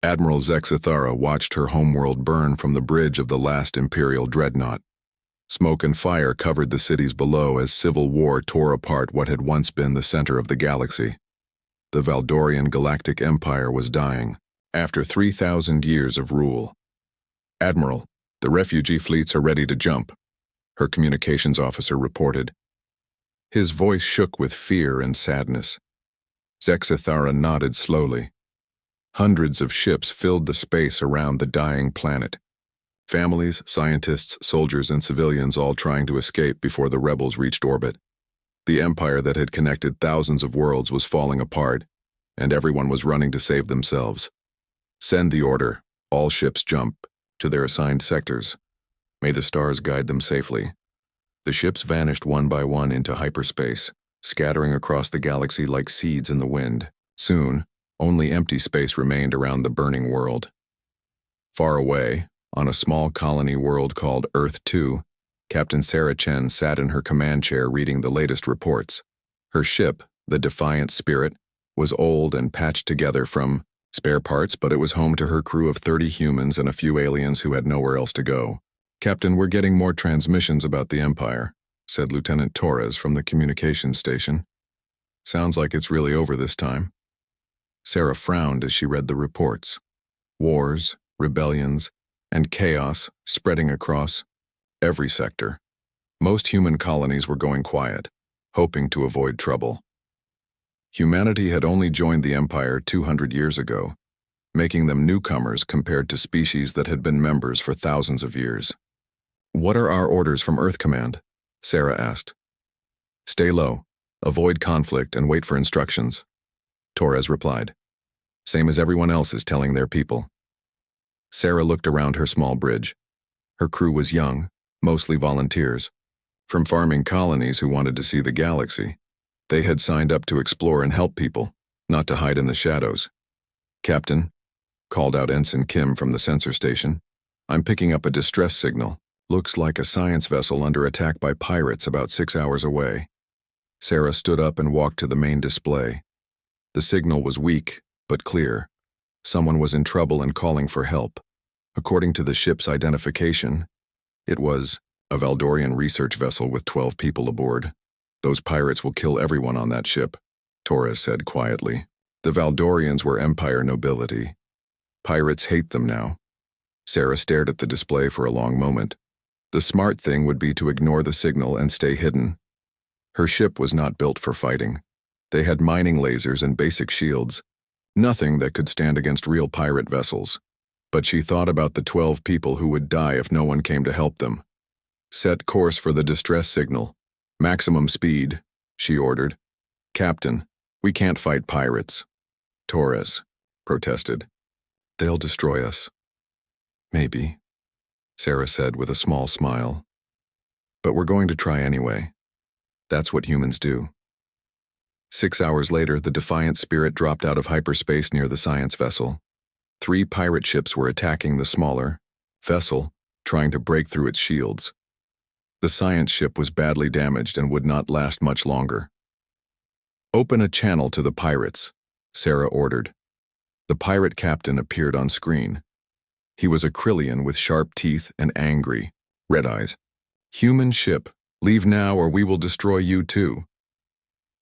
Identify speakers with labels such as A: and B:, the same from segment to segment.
A: Admiral Zexithara watched her homeworld burn from the bridge of the last Imperial dreadnought. Smoke and fire covered the cities below as civil war tore apart what had once been the center of the galaxy. The Valdorian Galactic Empire was dying, after 3,000 years of rule. "Admiral, the refugee fleets are ready to jump," her communications officer reported. His voice shook with fear and sadness. Zexithara nodded slowly. Hundreds of ships filled the space around the dying planet. Families, scientists, soldiers, and civilians all trying to escape before the rebels reached orbit. The empire that had connected thousands of worlds was falling apart, and everyone was running to save themselves. "Send the order. All ships jump to their assigned sectors. May the stars guide them safely." The ships vanished one by one into hyperspace, scattering across the galaxy like seeds in the wind. Soon, only empty space remained around the burning world. Far away, on a small colony world called Earth 2, Captain Sarah Chen sat in her command chair reading the latest reports. Her ship, the Defiant Spirit, was old and patched together from spare parts, but it was home to her crew of 30 humans and a few aliens who had nowhere else to go. "Captain, we're getting more transmissions about the Empire," said Lieutenant Torres from the communications station. "Sounds like it's really over this time." Sarah frowned as she read the reports. Wars, rebellions, and chaos spreading across every sector. Most human colonies were going quiet, hoping to avoid trouble. Humanity had only joined the Empire 200 years ago, making them newcomers compared to species that had been members for thousands of years. "What are our orders from Earth Command?" Sarah asked. "Stay low, avoid conflict, and wait for instructions," Torres replied. "Same as everyone else is telling their people." Sarah looked around her small bridge. Her crew was young, mostly volunteers, from farming colonies who wanted to see the galaxy. They had signed up to explore and help people, not to hide in the shadows. "Captain," called out Ensign Kim from the sensor station, "I'm picking up a distress signal. Looks like a science vessel under attack by pirates about 6 hours away." Sarah stood up and walked to the main display. The signal was weak, but clear. Someone was in trouble and calling for help. According to the ship's identification, it was a Valdorian research vessel with 12 people aboard. "Those pirates will kill everyone on that ship," Torres said quietly. The Valdorians were Empire nobility. Pirates hate them now. Sarah stared at the display for a long moment. The smart thing would be to ignore the signal and stay hidden. Her ship was not built for fighting. They had mining lasers and basic shields. Nothing that could stand against real pirate vessels. But she thought about the 12 people who would die if no one came to help them. "Set course for the distress signal. Maximum speed," she ordered. "Captain, we can't fight pirates." Torres protested. "They'll destroy us." "Maybe," Sarah said with a small smile. "But we're going to try anyway. That's what humans do." 6 hours later, the Defiant Spirit dropped out of hyperspace near the science vessel. 3 pirate ships were attacking the smaller vessel, trying to break through its shields. The science ship was badly damaged and would not last much longer. "Open a channel to the pirates," Sarah ordered. The pirate captain appeared on screen. He was a Krillian with sharp teeth and angry, red eyes. "Human ship, leave now or we will destroy you too."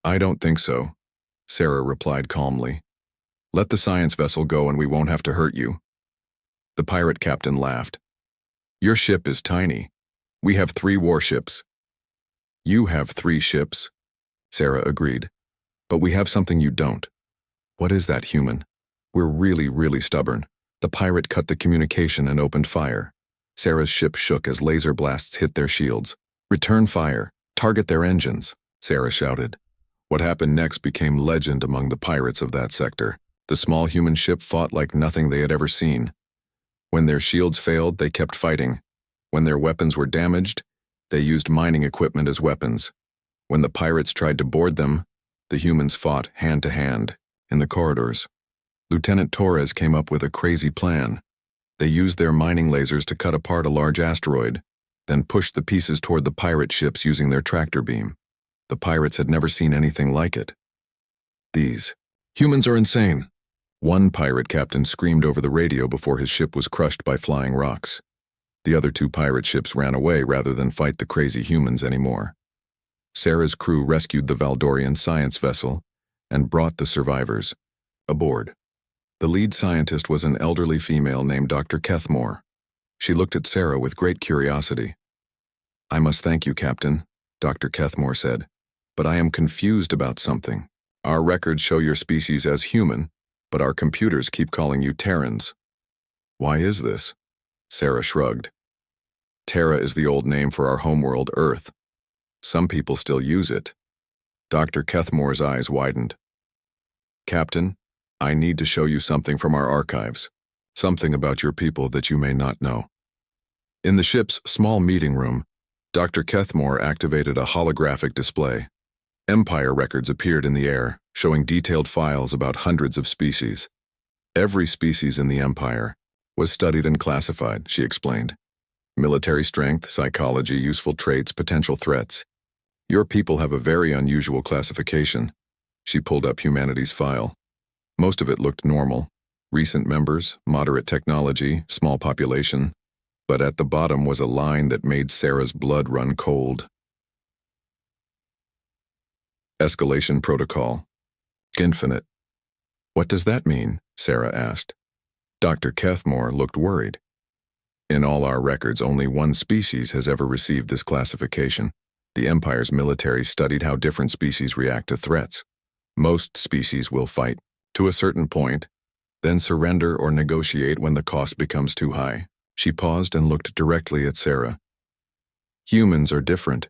A: "I don't think so," Sarah replied calmly. "Let the science vessel go and we won't have to hurt you." The pirate captain laughed. "Your ship is tiny. We have 3 warships." "You have 3 ships," Sarah agreed. "But we have something you don't." "What is that, human?" "We're really stubborn." The pirate cut the communication and opened fire. Sarah's ship shook as laser blasts hit their shields. "Return fire. Target their engines," Sarah shouted. What happened next became legend among the pirates of that sector. The small human ship fought like nothing they had ever seen. When their shields failed, they kept fighting. When their weapons were damaged, they used mining equipment as weapons. When the pirates tried to board them, the humans fought hand to hand in the corridors. Lieutenant Torres came up with a crazy plan. They used their mining lasers to cut apart a large asteroid, then pushed the pieces toward the pirate ships using their tractor beam. The pirates had never seen anything like it. "These humans are insane," One pirate captain screamed over the radio before his ship was crushed by flying rocks. The other two pirate ships ran away rather than fight the crazy humans anymore. Sarah's crew rescued the Valdorian science vessel and brought the survivors aboard. The lead scientist was an elderly female named Dr. Kethmore. She looked at Sarah with great curiosity. "I must thank you, Captain," Dr. Kethmore said, "but I am confused about something. Our records show your species as human, but our computers keep calling you Terrans. Why is this?" Sarah shrugged. "Terra is the old name for our homeworld, Earth. Some people still use it." Dr. Kethmore's eyes widened. "Captain, I need to show you something from our archives, something about your people that you may not know." In the ship's small meeting room, Dr. Kethmore activated a holographic display. Empire records appeared in the air, showing detailed files about hundreds of species. Every species in the Empire was studied and classified, she explained. Military strength, psychology, useful traits, potential threats. Your people have a very unusual classification. She pulled up humanity's file. Most of it looked normal. Recent members, moderate technology, small population. But at the bottom was a line that made Sarah's blood run cold. Escalation protocol. Infinite. "What does that mean?" Sarah asked. Dr. Kethmore looked worried. "In all our records, only one species has ever received this classification. The Empire's military studied how different species react to threats. Most species will fight, to a certain point, then surrender or negotiate when the cost becomes too high." She paused and looked directly at Sarah. "Humans are different.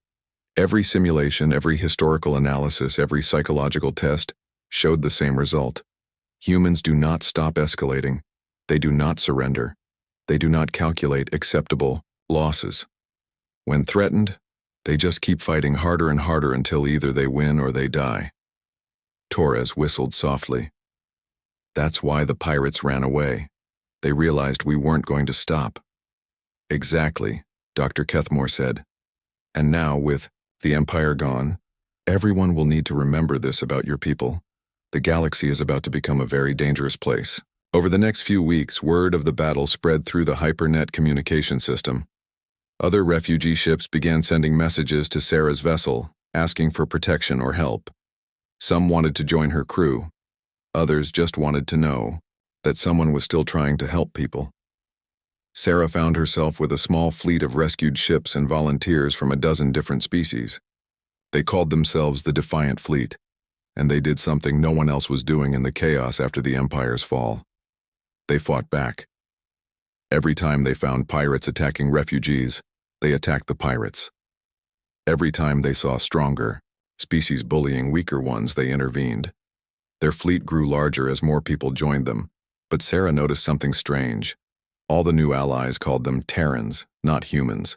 A: Every simulation, every historical analysis, every psychological test showed the same result. Humans do not stop escalating. They do not surrender. They do not calculate acceptable losses. When threatened, they just keep fighting harder and harder until either they win or they die." Torres whistled softly. "That's why the pirates ran away. They realized we weren't going to stop." "Exactly," Dr. Kethmore said. "And now, with the Empire gone, everyone will need to remember this about your people. The galaxy is about to become a very dangerous place." Over the next few weeks, word of the battle spread through the HyperNet communication system. Other refugee ships began sending messages to Sarah's vessel, asking for protection or help. Some wanted to join her crew. Others just wanted to know that someone was still trying to help people. Sarah found herself with a small fleet of rescued ships and volunteers from a dozen different species. They called themselves the Defiant Fleet, and they did something no one else was doing in the chaos after the Empire's fall. They fought back. Every time they found pirates attacking refugees, they attacked the pirates. Every time they saw stronger species bullying weaker ones, they intervened. Their fleet grew larger as more people joined them, but Sarah noticed something strange. All the new allies called them Terrans, not humans.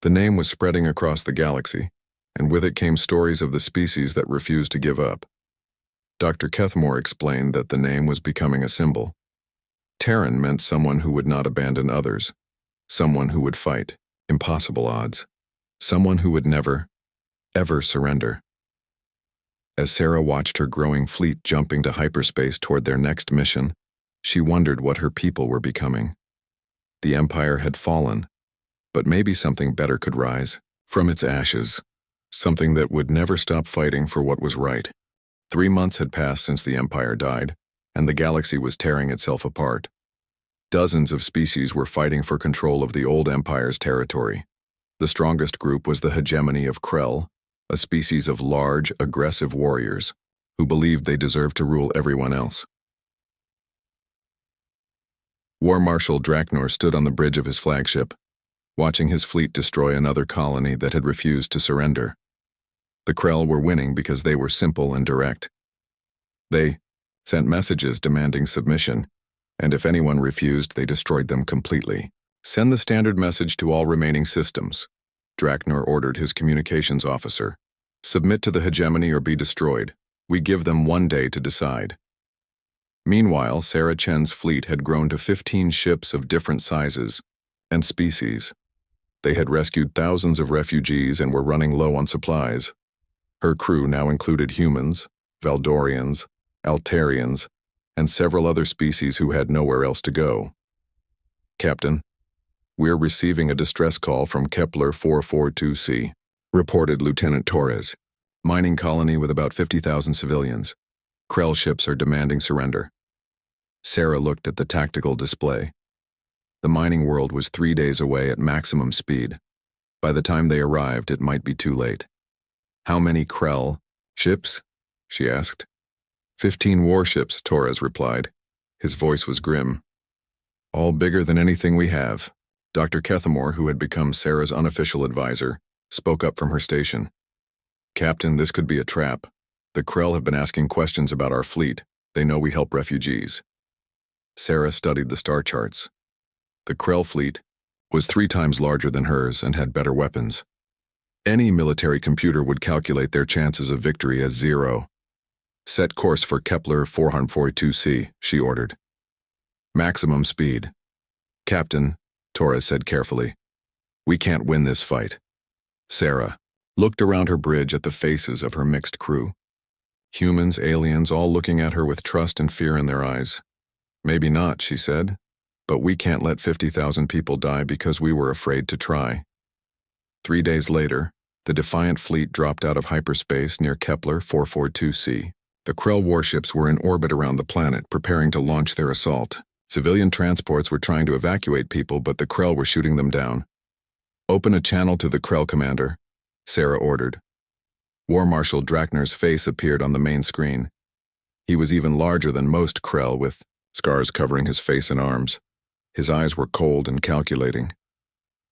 A: The name was spreading across the galaxy, and with it came stories of the species that refused to give up. Dr. Kethmore explained that the name was becoming a symbol. Terran meant someone who would not abandon others, someone who would fight impossible odds, someone who would never, ever surrender. As Sarah watched her growing fleet jumping to hyperspace toward their next mission, she wondered what her people were becoming. The Empire had fallen, but maybe something better could rise from its ashes, something that would never stop fighting for what was right. 3 months had passed since the Empire died, and the galaxy was tearing itself apart. Dozens of species were fighting for control of the old Empire's territory. The strongest group was the hegemony of Krell, a species of large, aggressive warriors who believed they deserved to rule everyone else. War Marshal Draknor stood on the bridge of his flagship, watching his fleet destroy another colony that had refused to surrender. The Krell were winning because they were simple and direct. They sent messages demanding submission, and if anyone refused, they destroyed them completely. "Send the standard message to all remaining systems," Draknor ordered his communications officer. "Submit to the hegemony or be destroyed. We give them 1 day to decide." Meanwhile, Sarah Chen's fleet had grown to 15 ships of different sizes and species. They had rescued thousands of refugees and were running low on supplies. Her crew now included humans, Valdorians, Altarians, and several other species who had nowhere else to go. "Captain, we're receiving a distress call from Kepler 442c, reported Lieutenant Torres. Mining colony with about 50,000 civilians. Krell ships are demanding surrender." Sarah looked at the tactical display. The mining world was 3 days away at maximum speed. By the time they arrived, it might be too late. "How many Krell ships?" she asked. 15 warships, Torres replied. His voice was grim. "All bigger than anything we have." Dr. Kethamore, who had become Sarah's unofficial advisor, spoke up from her station. "Captain, this could be a trap. The Krell have been asking questions about our fleet. They know we help refugees." Sarah studied the star charts. The Krell fleet was 3 times larger than hers and had better weapons. Any military computer would calculate their chances of victory as 0. "Set course for Kepler 442c, she ordered. "Maximum speed." "Captain," Torres said carefully, "we can't win this fight." Sarah looked around her bridge at the faces of her mixed crew. Humans, aliens, all looking at her with trust and fear in their eyes. "Maybe not," she said, "but we can't let 50,000 people die because we were afraid to try." 3 days later, the Defiant fleet dropped out of hyperspace near Kepler 442c. The Krell warships were in orbit around the planet, preparing to launch their assault. Civilian transports were trying to evacuate people, but the Krell were shooting them down. "Open a channel to the Krell commander," Sarah ordered. War Marshal Drachner's face appeared on the main screen. He was even larger than most Krell, with scars covering his face and arms. His eyes were cold and calculating.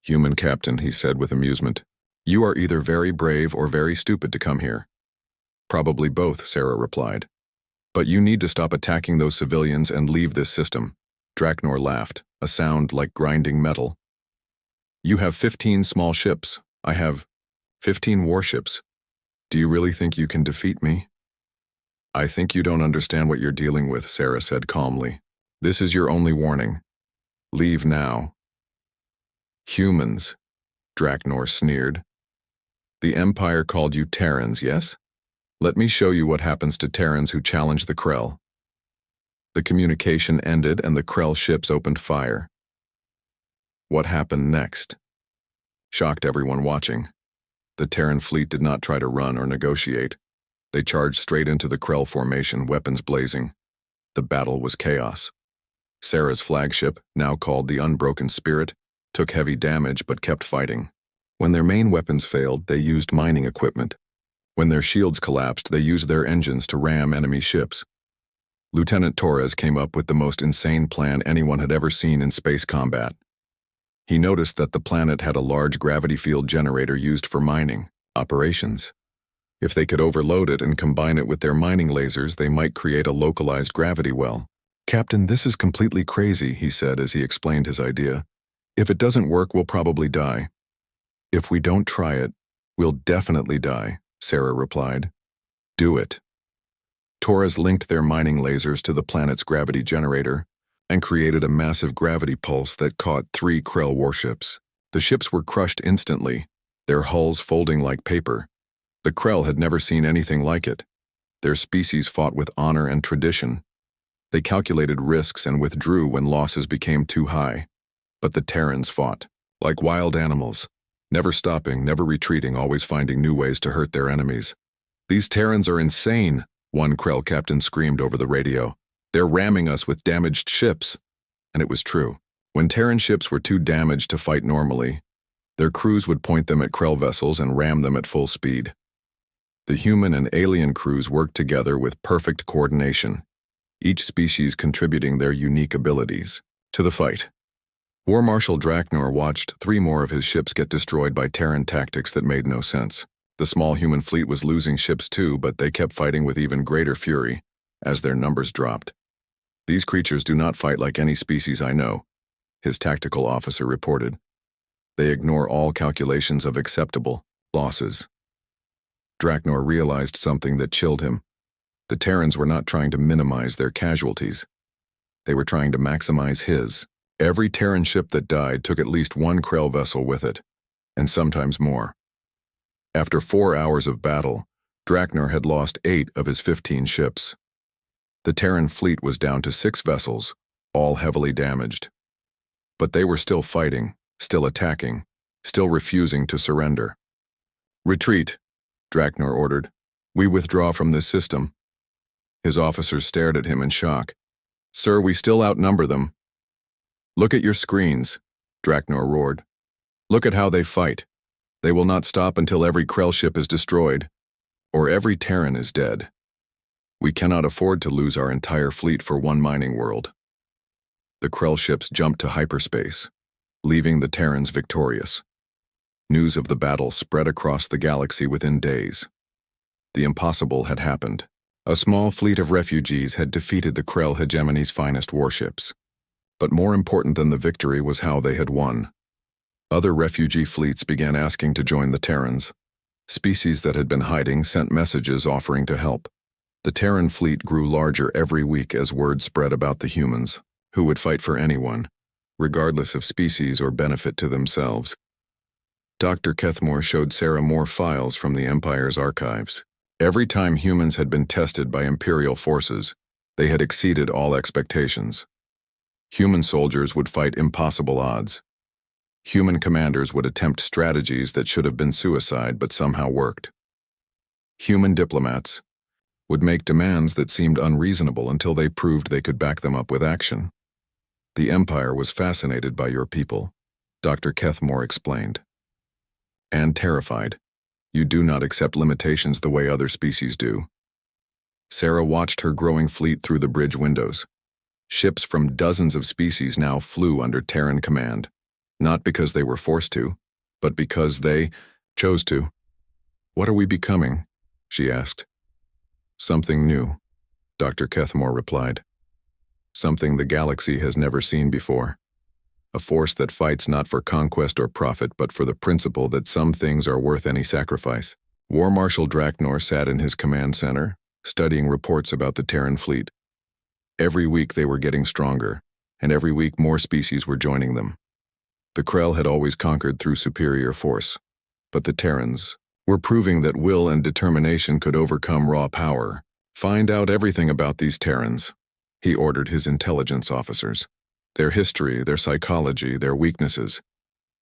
A: "Human captain," he said with amusement, "you are either very brave or very stupid to come here." "Probably both," Sarah replied. "But you need to stop attacking those civilians and leave this system." Drachnor laughed, a sound like grinding metal. "You have 15 small ships. I have 15 warships. Do you really think you can defeat me?" "I think you don't understand what you're dealing with," Sarah said calmly. "This is your only warning. Leave now." "Humans," Drachnor sneered. "The Empire called you Terrans, yes? Let me show you what happens to Terrans who challenge the Krell." The communication ended and the Krell ships opened fire. What happened next shocked everyone watching. The Terran fleet did not try to run or negotiate. They charged straight into the Krell formation, weapons blazing. The battle was chaos. Sarah's flagship, now called the Unbroken Spirit, took heavy damage but kept fighting. When their main weapons failed, they used mining equipment. When their shields collapsed, they used their engines to ram enemy ships. Lieutenant Torres came up with the most insane plan anyone had ever seen in space combat. He noticed that the planet had a large gravity field generator used for mining operations. If they could overload it and combine it with their mining lasers, they might create a localized gravity well. "Captain, this is completely crazy," he said as he explained his idea. "If it doesn't work, we'll probably die." "If we don't try it, we'll definitely die," Sarah replied. "Do it." Torres linked their mining lasers to the planet's gravity generator and created a massive gravity pulse that caught 3 Krell warships. The ships were crushed instantly, their hulls folding like paper. The Krell had never seen anything like it. Their species fought with honor and tradition. They calculated risks and withdrew when losses became too high. But the Terrans fought like wild animals, never stopping, never retreating, always finding new ways to hurt their enemies. "These Terrans are insane," one Krell captain screamed over the radio. "They're ramming us with damaged ships." And it was true. When Terran ships were too damaged to fight normally, their crews would point them at Krell vessels and ram them at full speed. The human and alien crews worked together with perfect coordination, each species contributing their unique abilities to the fight. War Marshal Drachnor watched 3 more of his ships get destroyed by Terran tactics that made no sense. The small human fleet was losing ships too, but they kept fighting with even greater fury as their numbers dropped. "These creatures do not fight like any species I know," his tactical officer reported. "They ignore all calculations of acceptable losses." Drachnor realized something that chilled him. The Terrans were not trying to minimize their casualties. They were trying to maximize his. Every Terran ship that died took at least 1 Krell vessel with it, and sometimes more. After 4 hours of battle, Drachnor had lost 8 of his 15 ships. The Terran fleet was down to 6 vessels, all heavily damaged. But they were still fighting, still attacking, still refusing to surrender. "Retreat," Draknor ordered. "We withdraw from this system." His officers stared at him in shock. "Sir, we still outnumber them." "Look at your screens," Draknor roared. "Look at how they fight. They will not stop until every Krell ship is destroyed, or every Terran is dead. We cannot afford to lose our entire fleet for one mining world." The Krell ships jumped to hyperspace, leaving the Terrans victorious. News of the battle spread across the galaxy within days. The impossible had happened. A small fleet of refugees had defeated the Krell hegemony's finest warships. But more important than the victory was how they had won. Other refugee fleets began asking to join the Terrans. Species that had been hiding sent messages offering to help. The Terran fleet grew larger every week as word spread about the humans, who would fight for anyone, regardless of species or benefit to themselves. Dr. Kethmore showed Sarah more files from the Empire's archives. Every time humans had been tested by Imperial forces, they had exceeded all expectations. Human soldiers would fight impossible odds. Human commanders would attempt strategies that should have been suicide but somehow worked. Human diplomats would make demands that seemed unreasonable until they proved they could back them up with action. "The Empire was fascinated by your people," Dr. Kethmore explained. "And terrified. You do not accept limitations the way other species do." Sarah watched her growing fleet through the bridge windows. Ships from dozens of species now flew under Terran command, not because they were forced to, but because they chose to. "What are we becoming?" she asked. "Something new," Dr. Kethmore replied. "Something the galaxy has never seen before. A force that fights not for conquest or profit, but for the principle that some things are worth any sacrifice." War Marshal Draknor sat in his command center, studying reports about the Terran fleet. Every week they were getting stronger, and every week more species were joining them. The Krell had always conquered through superior force, but the Terrans were proving that will and determination could overcome raw power. "Find out everything about these Terrans," he ordered his intelligence officers. "Their history, their psychology, their weaknesses.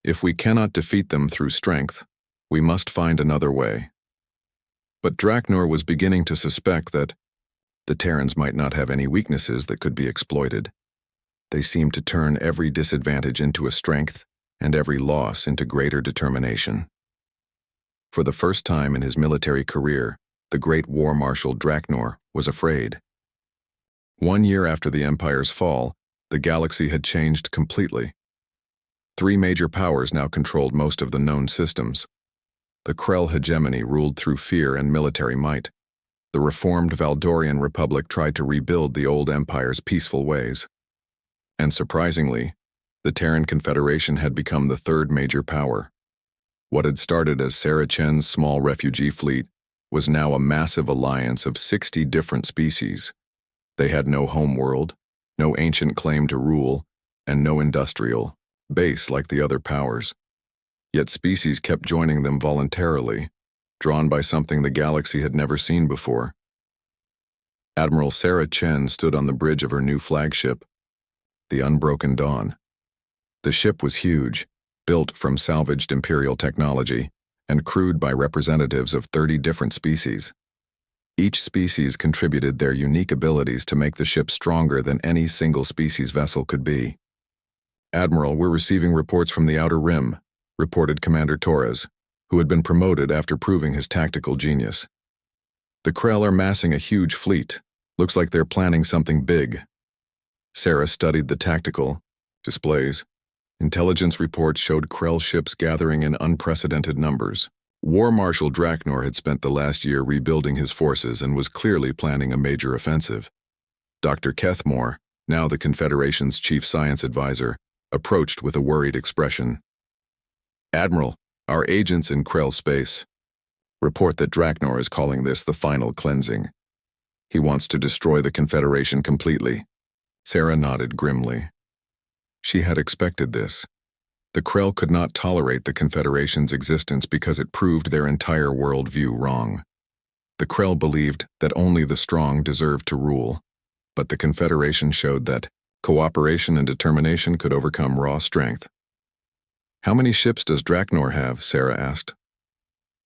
A: If we cannot defeat them through strength, we must find another way." But Draknor was beginning to suspect that the Terrans might not have any weaknesses that could be exploited. They seemed to turn every disadvantage into a strength and every loss into greater determination. For the first time in his military career, the great War Marshal Draknor was afraid. 1 year after the Empire's fall, the galaxy had changed completely. 3 major powers now controlled most of the known systems. The Krell hegemony ruled through fear and military might. The reformed Valdorian Republic tried to rebuild the old Empire's peaceful ways. And surprisingly, the Terran Confederation had become the 3rd major power. What had started as Sarah Chen's small refugee fleet was now a massive alliance of 60 different species. They had no homeworld, no ancient claim to rule, and no industrial base like the other powers. Yet species kept joining them voluntarily, drawn by something the galaxy had never seen before. Admiral Sarah Chen stood on the bridge of her new flagship, the Unbroken Dawn. The ship was huge, built from salvaged Imperial technology, and crewed by representatives of 30 different species. Each species contributed their unique abilities to make the ship stronger than any single species vessel could be. "Admiral, we're receiving reports from the Outer Rim," reported Commander Torres, who had been promoted after proving his tactical genius. "The Krell are massing a huge fleet. Looks like they're planning something big." Sarah studied the tactical displays. Intelligence reports showed Krell ships gathering in unprecedented numbers. War Marshal Draknor had spent the last year rebuilding his forces and was clearly planning a major offensive. Dr. Kethmore, now the Confederation's chief science advisor, approached with a worried expression. "Admiral, our agents in Krell space report that Draknor is calling this the final cleansing. He wants to destroy the Confederation completely." Sarah nodded grimly. She had expected this. The Krell could not tolerate the Confederation's existence because it proved their entire worldview wrong. The Krell believed that only the strong deserved to rule, but the Confederation showed that cooperation and determination could overcome raw strength. "How many ships does Draknor have?" Sarah asked.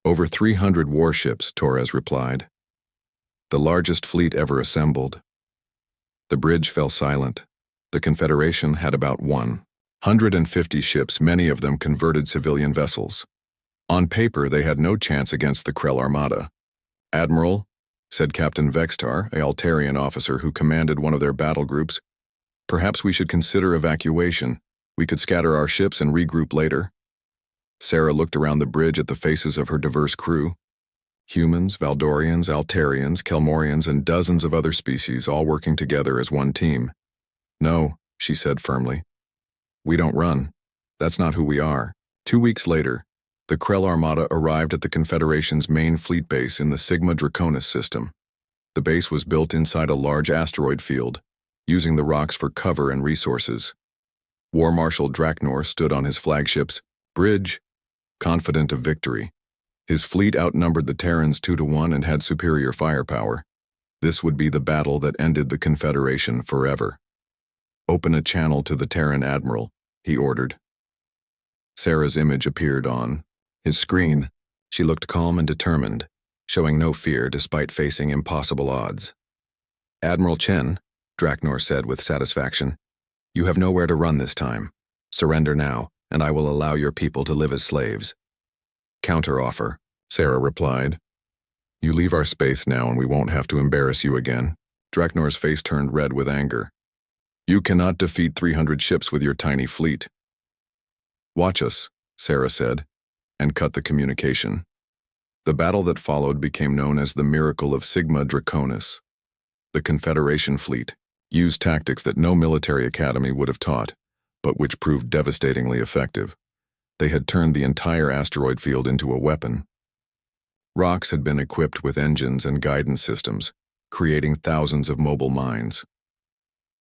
A: "Over 300 warships," Torres replied. "The largest fleet ever assembled." The bridge fell silent. The Confederation had about 150 ships, many of them converted civilian vessels. On paper, they had no chance against the Krell Armada. "Admiral," said Captain Vextar, a Altarian officer who commanded one of their battle groups, "perhaps we should consider evacuation. We could scatter our ships and regroup later." Sarah looked around the bridge at the faces of her diverse crew. Humans, Valdorians, Altarians, Kelmorians, and dozens of other species all working together as one team. "No," she said firmly. "We don't run. That's not who we are." 2 weeks later, the Krell Armada arrived at the Confederation's main fleet base in the Sigma Draconis system. The base was built inside a large asteroid field, using the rocks for cover and resources. War Marshal Draknor stood on his flagship's bridge, confident of victory. His fleet outnumbered the Terrans 2-1 and had superior firepower. This would be the battle that ended the Confederation forever. "Open a channel to the Terran Admiral," he ordered. Sarah's image appeared on his screen. She looked calm and determined, showing no fear despite facing impossible odds. "Admiral Chen," Draknor said with satisfaction, "you have nowhere to run this time. Surrender now, and I will allow your people to live as slaves." "Counteroffer," Sarah replied. "You leave our space now and we won't have to embarrass you again." Draknor's face turned red with anger. "You cannot defeat 300 ships with your tiny fleet." "Watch us," Sarah said, and cut the communication. The battle that followed became known as the Miracle of Sigma Draconis. The Confederation fleet used tactics that no military academy would have taught, but which proved devastatingly effective. They had turned the entire asteroid field into a weapon. Rocks had been equipped with engines and guidance systems, creating thousands of mobile mines.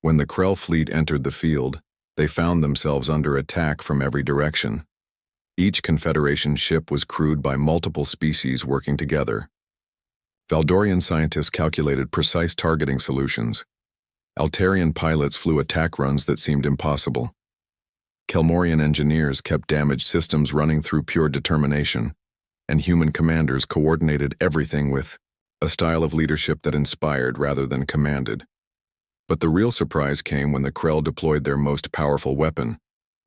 A: When the Krell fleet entered the field, they found themselves under attack from every direction. Each Confederation ship was crewed by multiple species working together. Valdorian scientists calculated precise targeting solutions. Altarian pilots flew attack runs that seemed impossible. Kelmorian engineers kept damaged systems running through pure determination, and human commanders coordinated everything with a style of leadership that inspired rather than commanded. But the real surprise came when the Krell deployed their most powerful weapon,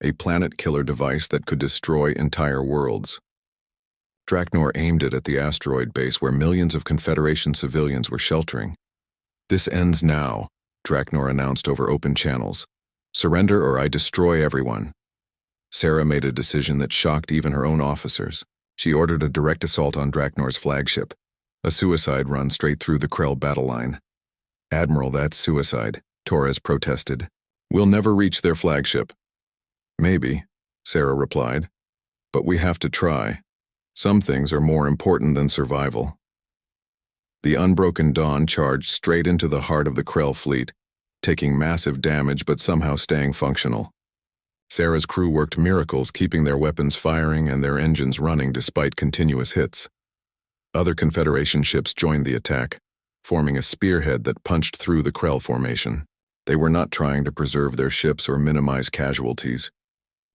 A: a planet-killer device that could destroy entire worlds. Draknor aimed it at the asteroid base where millions of Confederation civilians were sheltering. "This ends now," Draknor announced over open channels. "Surrender or I destroy everyone." Sarah made a decision that shocked even her own officers. She ordered a direct assault on Draknor's flagship, a suicide run straight through the Krell battle line. "Admiral, that's suicide," Torres protested. "We'll never reach their flagship." "Maybe," Sarah replied, "but we have to try. Some things are more important than survival." The Unbroken Dawn charged straight into the heart of the Krell fleet, taking massive damage but somehow staying functional. Sarah's crew worked miracles, keeping their weapons firing and their engines running despite continuous hits. Other Confederation ships joined the attack, forming a spearhead that punched through the Krell formation. They were not trying to preserve their ships or minimize casualties.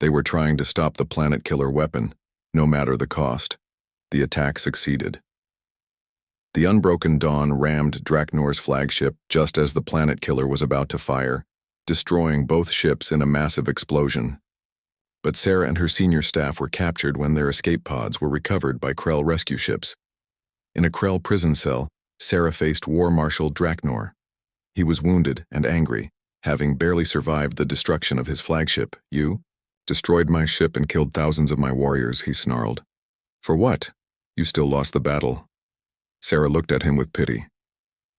A: They were trying to stop the planet-killer weapon, no matter the cost. The attack succeeded. The Unbroken Dawn rammed Draknor's flagship just as the planet-killer was about to fire, destroying both ships in a massive explosion. But Sarah and her senior staff were captured when their escape pods were recovered by Krell rescue ships. In a Krell prison cell, Sarah faced War Marshal Draknor. He was wounded and angry, having barely survived the destruction of his flagship. "You destroyed my ship and killed thousands of my warriors," he snarled. "For what? You still lost the battle." Sarah looked at him with pity.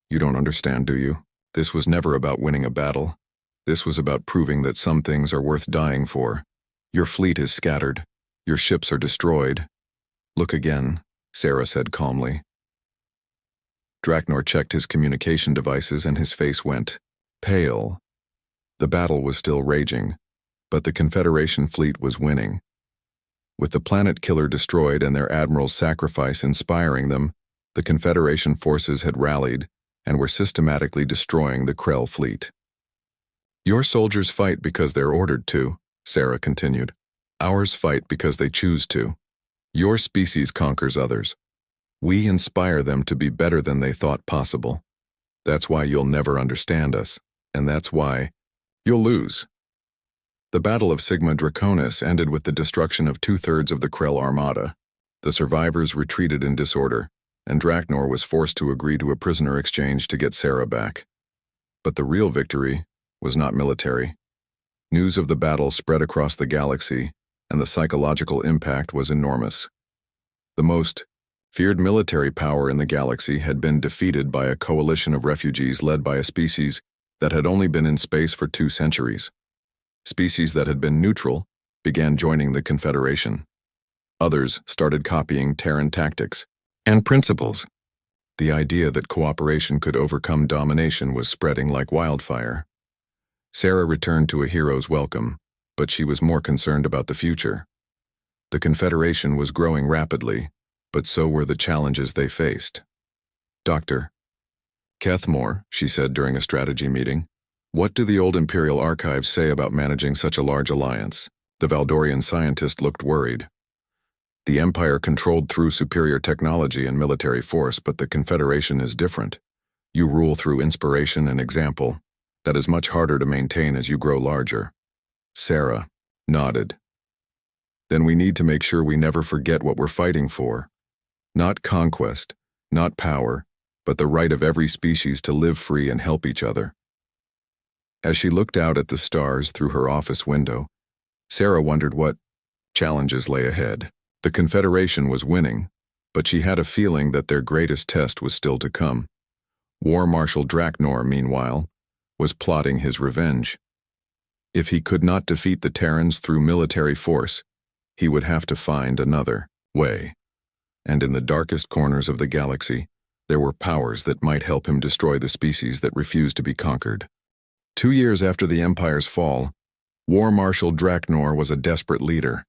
A: "You don't understand, do you? This was never about winning a battle. This was about proving that some things are worth dying for. Your fleet is scattered. Your ships are destroyed." "Look again," Sarah said calmly. Draknor checked his communication devices and his face went pale. The battle was still raging, but the Confederation fleet was winning. With the planet killer destroyed and their admiral's sacrifice inspiring them, the Confederation forces had rallied, and were systematically destroying the Krell fleet. Your soldiers fight because they're ordered to, Sarah continued. Ours fight because they choose to. Your species conquers others. We inspire them to be better than they thought possible. That's why you'll never understand us, and that's why you'll lose. The Battle of Sigma Draconis ended with the destruction of 2/3 of the Krell armada. The survivors retreated in disorder, and Draknor was forced to agree to a prisoner exchange to get Sarah back. But the real victory was not military. News of the battle spread across the galaxy, and the psychological impact was enormous. The most feared military power in the galaxy had been defeated by a coalition of refugees led by a species that had only been in space for 2 centuries. Species that had been neutral began joining the Confederation. Others started copying Terran tactics and principles. The idea that cooperation could overcome domination was spreading like wildfire. Sarah returned to a hero's welcome, but she was more concerned about the future. The Confederation was growing rapidly, but so were the challenges they faced. Dr. Kethmore, she said during a strategy meeting, what do the old Imperial archives say about managing such a large alliance? The Valdorian scientist looked worried. The Empire controlled through superior technology and military force, but the Confederation is different. You rule through inspiration and example. That is much harder to maintain as you grow larger. Sarah nodded. Then we need to make sure we never forget what we're fighting for. Not conquest, not power, but the right of every species to live free and help each other. As she looked out at the stars through her office window, Sarah wondered what challenges lay ahead. The Confederation was winning, but she had a feeling that their greatest test was still to come. War Marshal Draknor, meanwhile, was plotting his revenge. If he could not defeat the Terrans through military force, he would have to find another way. And in the darkest corners of the galaxy, there were powers that might help him destroy the species that refused to be conquered. 2 years after the Empire's fall, War Marshal Draknor was a desperate leader.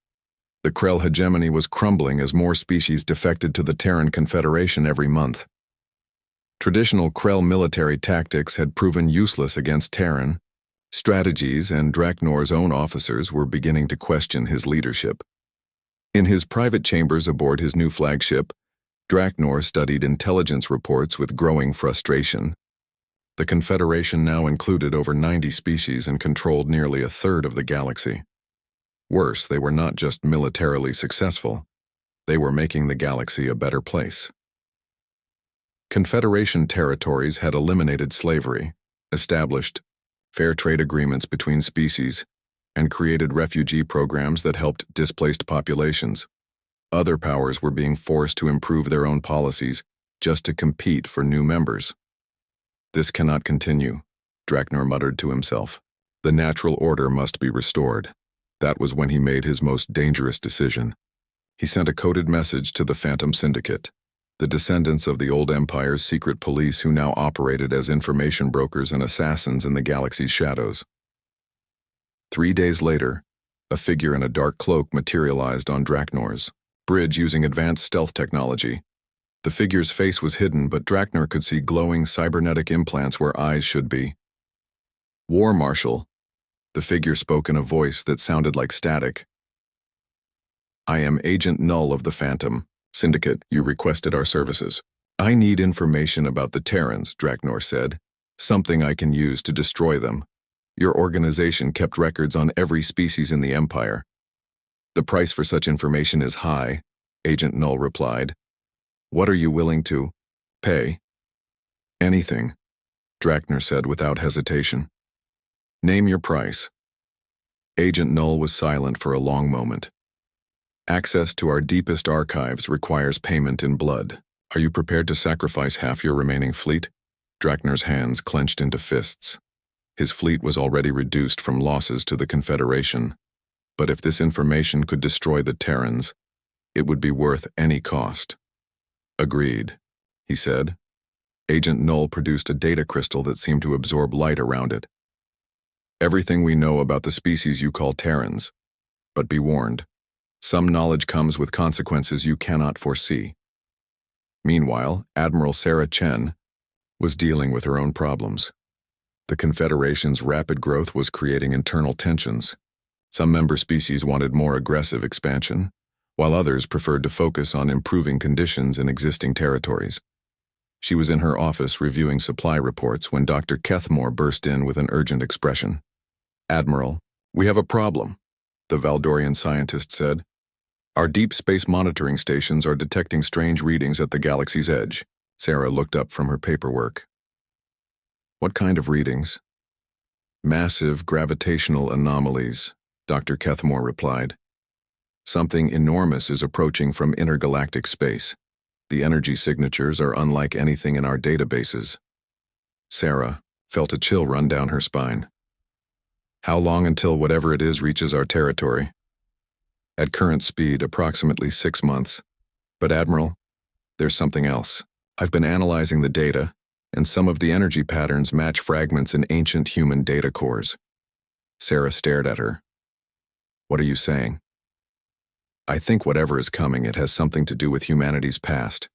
A: The Krell hegemony was crumbling as more species defected to the Terran Confederation every month. Traditional Krell military tactics had proven useless against Terran strategies, and Draknor's own officers were beginning to question his leadership. In his private chambers aboard his new flagship, Draknor studied intelligence reports with growing frustration. The Confederation now included over 90 species and controlled nearly 1/3 of the galaxy. Worse, they were not just militarily successful, they were making the galaxy a better place. Confederation territories had eliminated slavery, established fair trade agreements between species, and created refugee programs that helped displaced populations. Other powers were being forced to improve their own policies just to compete for new members. This cannot continue, Draknor muttered to himself. The natural order must be restored. That was when he made his most dangerous decision. He sent a coded message to the Phantom Syndicate, the descendants of the old Empire's secret police who now operated as information brokers and assassins in the galaxy's shadows. 3 days later, a figure in a dark cloak materialized on Draknor's bridge using advanced stealth technology. The figure's face was hidden, but Draknor could see glowing cybernetic implants where eyes should be. War Marshal, the figure spoke in a voice that sounded like static. I am Agent Null of the Phantom Syndicate. You requested our services. I need information about the Terrans, Draknor said. Something I can use to destroy them. Your organization kept records on every species in the Empire. The price for such information is high, Agent Null replied. What are you willing to pay? Anything, Draknor said without hesitation. Name your price. Agent Null was silent for a long moment. Access to our deepest archives requires payment in blood. Are you prepared to sacrifice half your remaining fleet? Draknor's hands clenched into fists. His fleet was already reduced from losses to the Confederation. But if this information could destroy the Terrans, it would be worth any cost. Agreed, he said. Agent Null produced a data crystal that seemed to absorb light around it. Everything we know about the species you call Terrans. But be warned, some knowledge comes with consequences you cannot foresee. Meanwhile, Admiral Sarah Chen, was dealing with her own problems. The Confederation's rapid growth was creating internal tensions. Some member species wanted more aggressive expansion, while others preferred to focus on improving conditions in existing territories. She was in her office reviewing supply reports when Dr. Kethmore burst in with an urgent expression. "Admiral, we have a problem," the Valdorian scientist said. "Our deep space monitoring stations are detecting strange readings at the galaxy's edge." Sarah looked up from her paperwork. "What kind of readings?" "Massive gravitational anomalies," Dr. Kethmore replied. "Something enormous is approaching from intergalactic space. The energy signatures are unlike anything in our databases." Sarah felt a chill run down her spine. "How long until whatever it is reaches our territory?" "At current speed, approximately 6 months. But Admiral, there's something else. I've been analyzing the data, and some of the energy patterns match fragments in ancient human data cores." Sarah stared at her. "What are you saying?" "I think whatever is coming, it has something to do with humanity's past,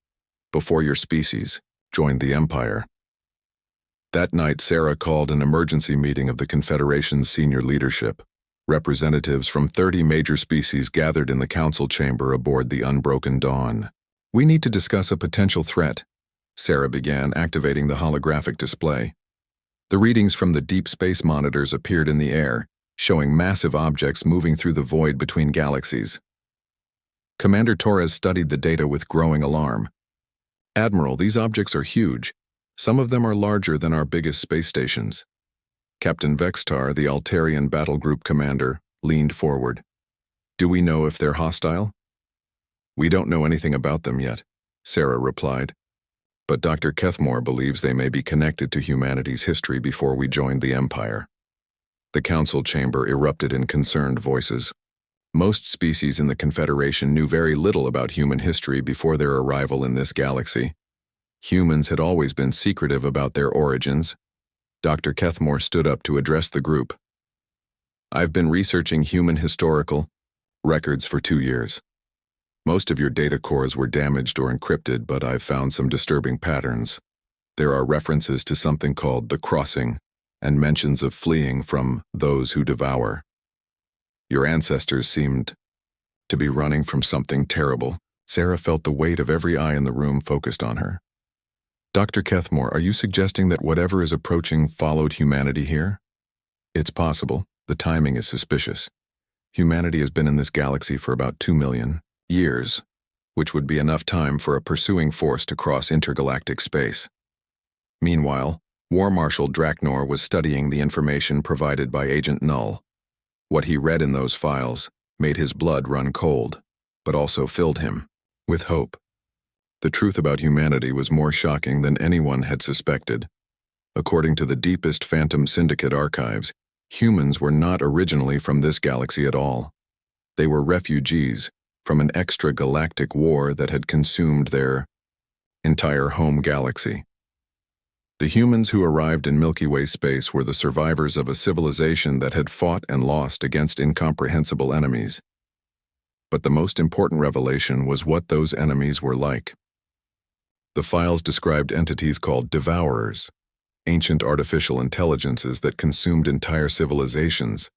A: before your species joined the Empire." That night, Sarah called an emergency meeting of the Confederation's senior leadership. Representatives from 30 major species gathered in the council chamber aboard the Unbroken Dawn. "We need to discuss a potential threat," Sarah began, activating the holographic display. The readings from the deep space monitors appeared in the air, showing massive objects moving through the void between galaxies. Commander Torres studied the data with growing alarm. "Admiral, these objects are huge. Some of them are larger than our biggest space stations." Captain Vextar, the Altarian Battle Group commander, leaned forward. "Do we know if they're hostile?" "We don't know anything about them yet," Sarah replied. "But Dr. Kethmore believes they may be connected to humanity's history before we joined the Empire." The council chamber erupted in concerned voices. Most species in the Confederation knew very little about human history before their arrival in this galaxy. Humans had always been secretive about their origins. Dr. Kethmore stood up to address the group. "I've been researching human historical records for 2 years. Most of your data cores were damaged or encrypted, but I've found some disturbing patterns. There are references to something called the Crossing, and mentions of fleeing from those who devour. Your ancestors seemed to be running from something terrible." Sarah felt the weight of every eye in the room focused on her. "Dr. Kethmore, are you suggesting that whatever is approaching followed humanity here?" "It's possible. The timing is suspicious. Humanity has been in this galaxy for about 2 million years, which would be enough time for a pursuing force to cross intergalactic space." Meanwhile, War Marshal Draknor was studying the information provided by Agent Null. What he read in those files made his blood run cold, but also filled him with hope. The truth about humanity was more shocking than anyone had suspected. According to the deepest Phantom Syndicate archives, humans were not originally from this galaxy at all. They were refugees from an extra-galactic war that had consumed their entire home galaxy. The humans who arrived in Milky Way space were the survivors of a civilization that had fought and lost against incomprehensible enemies. But the most important revelation was what those enemies were like. The files described entities called devourers, ancient artificial intelligences that consumed entire civilizations,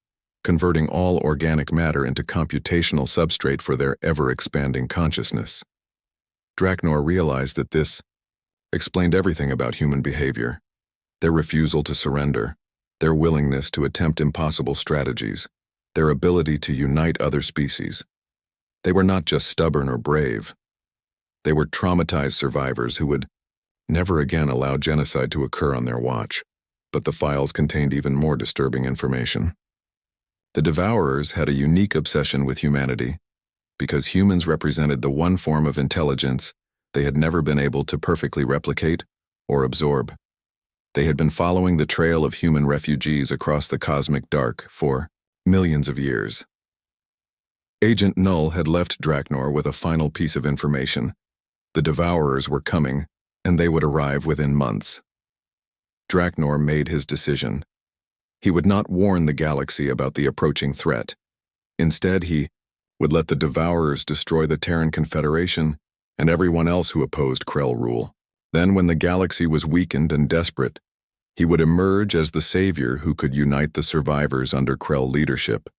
A: converting all organic matter into computational substrate for their ever-expanding consciousness. Draknor realized that this explained everything about human behavior: their refusal to surrender, their willingness to attempt impossible strategies, their ability to unite other species. They were not just stubborn or brave. They were traumatized survivors who would never again allow genocide to occur on their watch. But the files contained even more disturbing information. The Devourers had a unique obsession with humanity, because humans represented the one form of intelligence they had never been able to perfectly replicate or absorb. They had been following the trail of human refugees across the cosmic dark for millions of years. Agent Null had left Draknor with a final piece of information. The Devourers were coming, and they would arrive within months. Draknor made his decision. He would not warn the galaxy about the approaching threat. Instead, he would let the Devourers destroy the Terran Confederation and everyone else who opposed Krell rule. Then, when the galaxy was weakened and desperate, he would emerge as the savior who could unite the survivors under Krell leadership.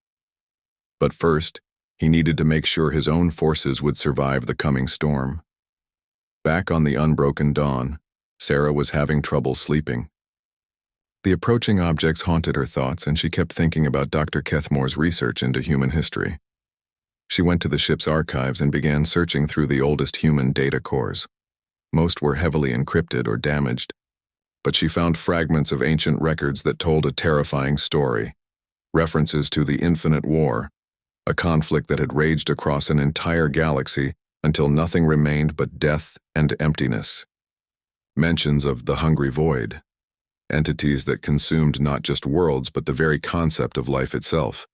A: But first, he needed to make sure his own forces would survive the coming storm. Back on the unbroken dawn, Sarah was having trouble sleeping. The approaching objects haunted her thoughts, and she kept thinking about Dr. Kethmore's research into human history. She went to the ship's archives and began searching through the oldest human data cores. Most were heavily encrypted or damaged, but she found fragments of ancient records that told a terrifying story, references to the Infinite War, a conflict that had raged across an entire galaxy until nothing remained but death and emptiness. Mentions of the Hungry Void, entities that consumed not just worlds but the very concept of life itself.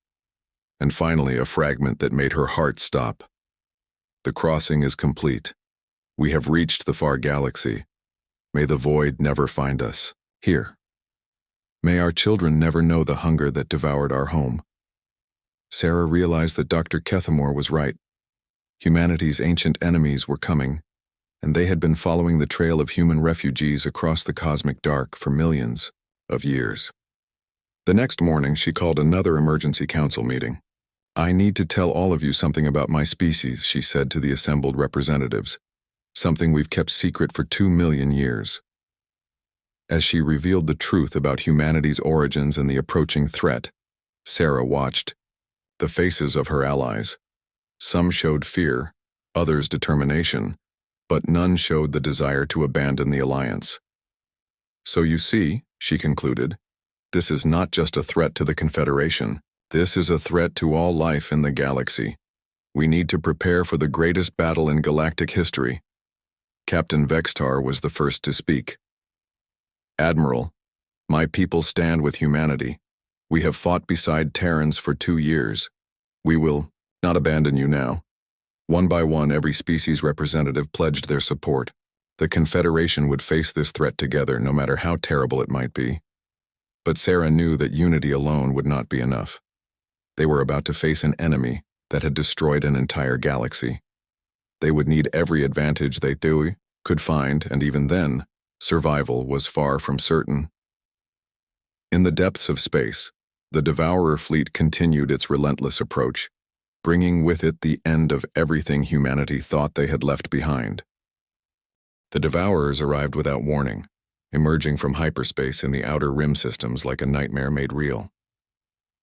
A: And finally, a fragment that made her heart stop. The crossing is complete. We have reached the far galaxy. May the void never find us here. May our children never know the hunger that devoured our home. Sarah realized that Dr. Kethmore was right. Humanity's ancient enemies were coming, and they had been following the trail of human refugees across the cosmic dark for millions of years. The next morning, she called another emergency council meeting. "I need to tell all of you something about my species," she said to the assembled representatives, "something we've kept secret for 2 million years." As she revealed the truth about humanity's origins and the approaching threat, Sarah watched the faces of her allies. Some showed fear, others determination, but none showed the desire to abandon the alliance. "So you see," she concluded, "this is not just a threat to the Confederation. This is a threat to all life in the galaxy. We need to prepare for the greatest battle in galactic history." Captain Vextar was the first to speak. "Admiral, my people stand with humanity. We have fought beside Terrans for 2 years. We will not abandon you now." One by one, every species representative pledged their support. The Confederation would face this threat together, no matter how terrible it might be. But Sarah knew that unity alone would not be enough. They were about to face an enemy that had destroyed an entire galaxy. They would need every advantage they could find, and even then, survival was far from certain. In the depths of space, the Devourer fleet continued its relentless approach, bringing with it the end of everything humanity thought they had left behind. The Devourers arrived without warning, emerging from hyperspace in the outer rim systems like a nightmare made real.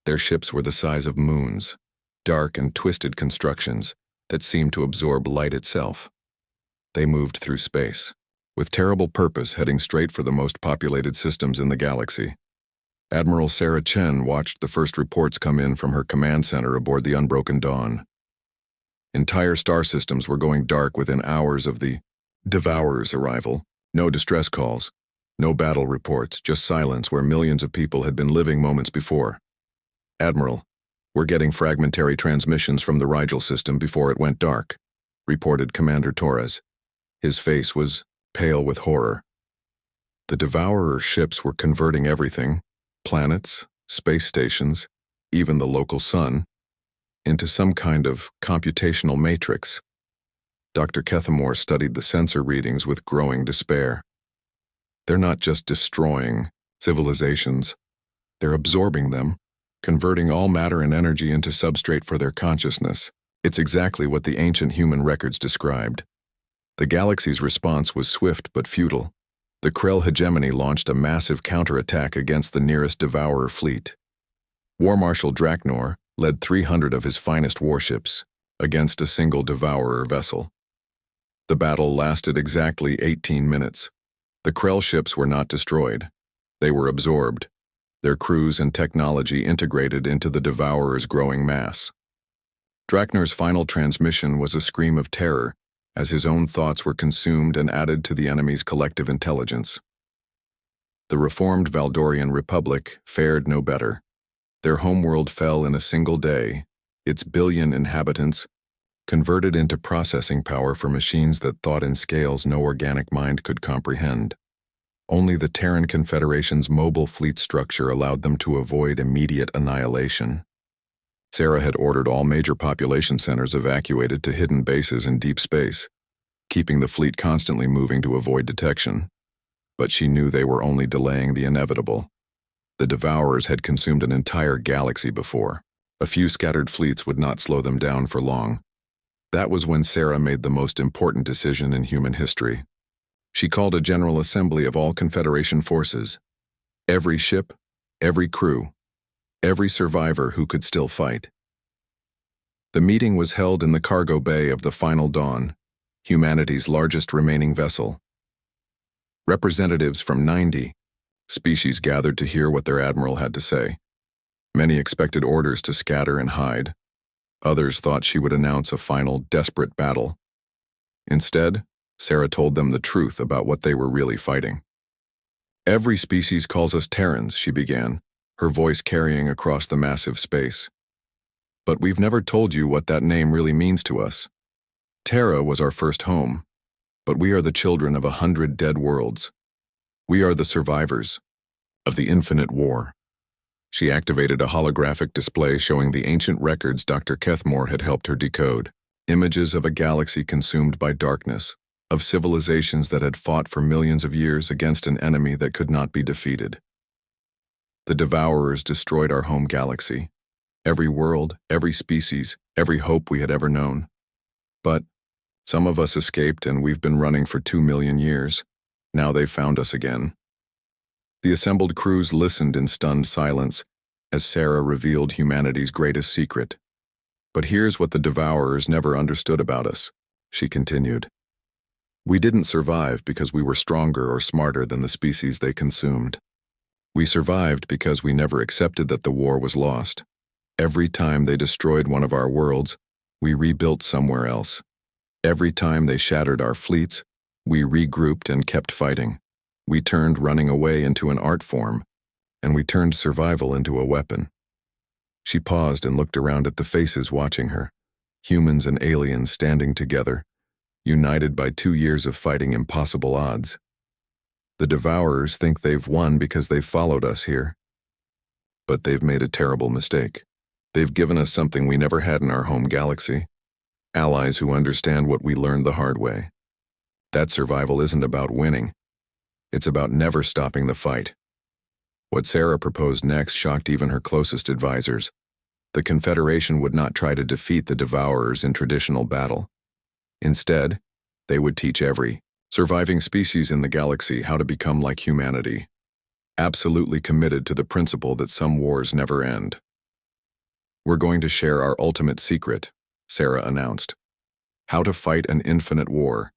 A: Their ships were the size of moons, dark and twisted constructions that seemed to absorb light itself. They moved through space, with terrible purpose, heading straight for the most populated systems in the galaxy. Admiral Sarah Chen watched the first reports come in from her command center aboard the Unbroken Dawn. Entire star systems were going dark within hours of the Devourer's arrival. No distress calls, no battle reports, just silence where millions of people had been living moments before. "Admiral, we're getting fragmentary transmissions from the Rigel system before it went dark," reported Commander Torres. His face was pale with horror. The Devourer ships were converting everything, planets, space stations, even the local sun, into some kind of computational matrix. Dr. Kethmore studied the sensor readings with growing despair. They're not just destroying civilizations, they're absorbing them, converting all matter and energy into substrate for their consciousness. It's exactly what the ancient human records described. The galaxy's response was swift but futile. The Krell hegemony launched a massive counterattack against the nearest Devourer fleet. War Marshal Draknor led 300 of his finest warships against a single Devourer vessel. The battle lasted exactly 18 minutes. The Krell ships were not destroyed. They were absorbed, their crews and technology integrated into the Devourer's growing mass. Draknor's final transmission was a scream of terror, as his own thoughts were consumed and added to the enemy's collective intelligence. The reformed Valdorian Republic fared no better. Their homeworld fell in a single day, its billion inhabitants converted into processing power for machines that thought in scales no organic mind could comprehend. Only the Terran Confederation's mobile fleet structure allowed them to avoid immediate annihilation. Sarah had ordered all major population centers evacuated to hidden bases in deep space. keeping the fleet constantly moving to avoid detection. But she knew they were only delaying the inevitable. The Devourers had consumed an entire galaxy before. A few scattered fleets would not slow them down for long. That was when Sarah made the most important decision in human history. She called a general assembly of all Confederation forces. Every ship, every crew, every survivor who could still fight. The meeting was held in the cargo bay of the Final Dawn, humanity's largest remaining vessel. Representatives from 90 species gathered to hear what their admiral had to say. Many expected orders to scatter and hide. Others thought she would announce a final, desperate battle. Instead, Sarah told them the truth about what they were really fighting. Every species calls us Terrans, she began, her voice carrying across the massive space. But we've never told you what that name really means to us. Terra was our first home, but we are the children of 100 dead worlds. We are the survivors of the infinite war. She activated a holographic display showing the ancient records Dr. Kethmore had helped her decode, images of a galaxy consumed by darkness, of civilizations that had fought for millions of years against an enemy that could not be defeated. The Devourers destroyed our home galaxy, every world, every species, every hope we had ever known. But some of us escaped and we've been running for 2 million years. Now they've found us again. The assembled crews listened in stunned silence as Sarah revealed humanity's greatest secret. But here's what the Devourers never understood about us, she continued. We didn't survive because we were stronger or smarter than the species they consumed. We survived because we never accepted that the war was lost. Every time they destroyed one of our worlds, we rebuilt somewhere else. Every time they shattered our fleets, we regrouped and kept fighting. We turned running away into an art form, and we turned survival into a weapon. She paused and looked around at the faces watching her, humans and aliens standing together, united by 2 years of fighting impossible odds. The Devourers think they've won because they've followed us here. But they've made a terrible mistake. They've given us something we never had in our home galaxy. Allies who understand what we learned the hard way. That survival isn't about winning. It's about never stopping the fight. What Sarah proposed next shocked even her closest advisors. The Confederation would not try to defeat the Devourers in traditional battle. Instead, they would teach every surviving species in the galaxy how to become like humanity, absolutely committed to the principle that some wars never end. We're going to share our ultimate secret, Sarah announced. How to fight an infinite war.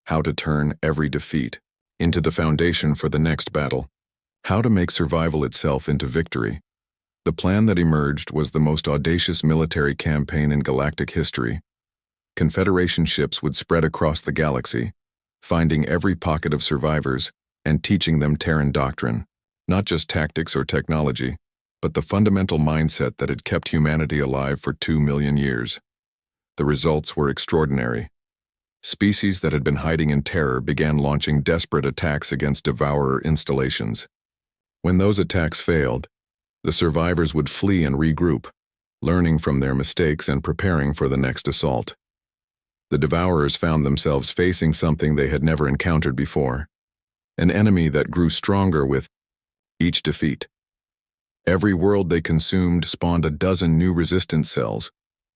A: How to turn every defeat into the foundation for the next battle. How to make survival itself into victory. The plan that emerged was the most audacious military campaign in galactic history. Confederation ships would spread across the galaxy, finding every pocket of survivors and teaching them Terran doctrine, not just tactics or technology, but the fundamental mindset that had kept humanity alive for 2 million years. The results were extraordinary. Species that had been hiding in terror began launching desperate attacks against Devourer installations. When those attacks failed, the survivors would flee and regroup, learning from their mistakes and preparing for the next assault. The Devourers found themselves facing something they had never encountered before, an enemy that grew stronger with each defeat. Every world they consumed spawned a dozen new resistance cells.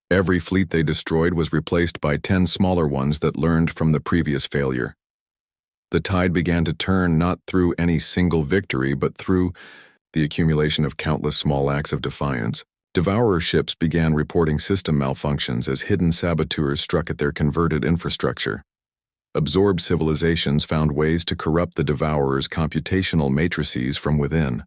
A: Every fleet they destroyed was replaced by 10 smaller ones that learned from the previous failure. The tide began to turn not through any single victory, but through the accumulation of countless small acts of defiance. Devourer ships began reporting system malfunctions as hidden saboteurs struck at their converted infrastructure. Absorbed civilizations found ways to corrupt the Devourer's computational matrices from within.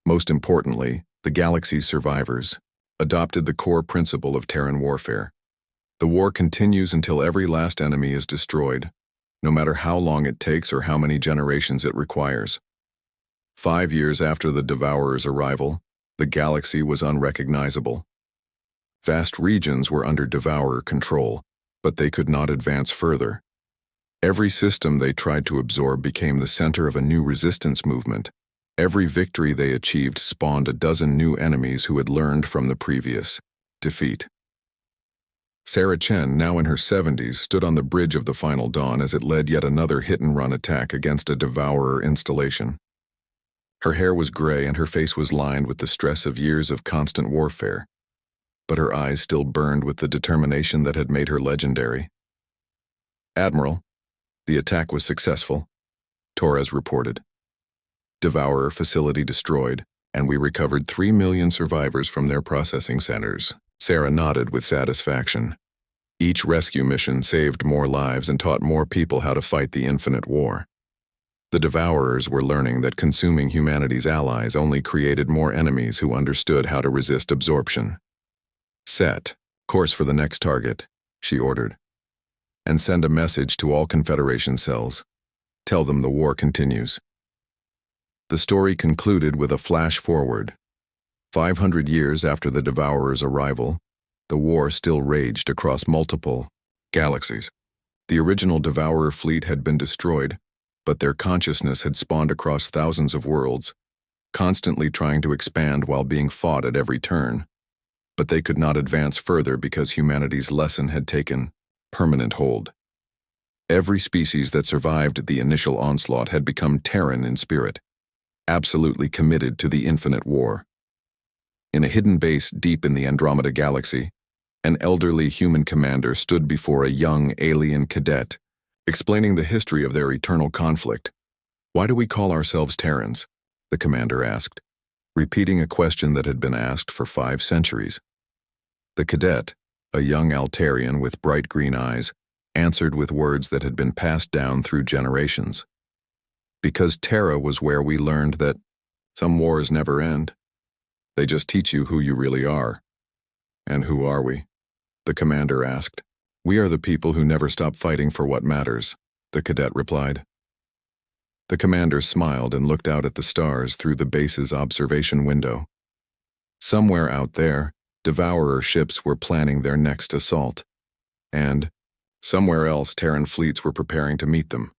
A: Most importantly, the galaxy's survivors adopted the core principle of Terran warfare. The war continues until every last enemy is destroyed, no matter how long it takes or how many generations it requires. 5 years after the Devourer's arrival, the galaxy was unrecognizable. Vast regions were under Devourer control, but they could not advance further. Every system they tried to absorb became the center of a new resistance movement. Every victory they achieved spawned a dozen new enemies who had learned from the previous defeat. Sarah Chen, now in her 70s, stood on the bridge of the Final Dawn as it led yet another hit-and-run attack against a Devourer installation. Her hair was gray and her face was lined with the stress of years of constant warfare, but her eyes still burned with the determination that had made her legendary. "Admiral, the attack was successful," Torres reported. "Devourer facility destroyed, and we recovered 3 million survivors from their processing centers." Sarah nodded with satisfaction. Each rescue mission saved more lives and taught more people how to fight the infinite war. The Devourers were learning that consuming humanity's allies only created more enemies who understood how to resist absorption. "Set course for the next target," she ordered. "And send a message to all Confederation cells. Tell them the war continues." The story concluded with a flash forward. 500 years after the Devourer's arrival, the war still raged across multiple galaxies. The original Devourer fleet had been destroyed, but their consciousness had spawned across thousands of worlds, constantly trying to expand while being fought at every turn. But they could not advance further because humanity's lesson had taken permanent hold. Every species that survived the initial onslaught had become Terran in spirit, absolutely committed to the infinite war. In a hidden base deep in the Andromeda Galaxy, an elderly human commander stood before a young alien cadet, explaining the history of their eternal conflict. "Why do we call ourselves Terrans?" the commander asked, repeating a question that had been asked for 5 centuries. The cadet, a young Altarian with bright green eyes, answered with words that had been passed down through generations. "Because Terra was where we learned that some wars never end. They just teach you who you really are." "And who are we?" the commander asked. "We are the people who never stop fighting for what matters," the cadet replied. The commander smiled and looked out at the stars through the base's observation window. Somewhere out there, Devourer ships were planning their next assault. And somewhere else, Terran fleets were preparing to meet them.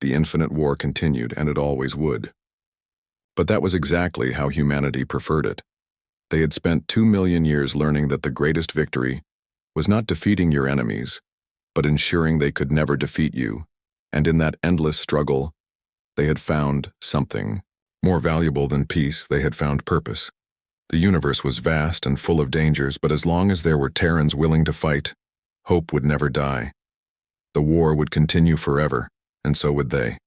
A: The infinite war continued, and it always would. But that was exactly how humanity preferred it. They had spent 2 million years learning that the greatest victory was not defeating your enemies, but ensuring they could never defeat you. And in that endless struggle, they had found something. More valuable than peace, they had found purpose. The universe was vast and full of dangers, but as long as there were Terrans willing to fight, hope would never die. The war would continue forever, and so would they.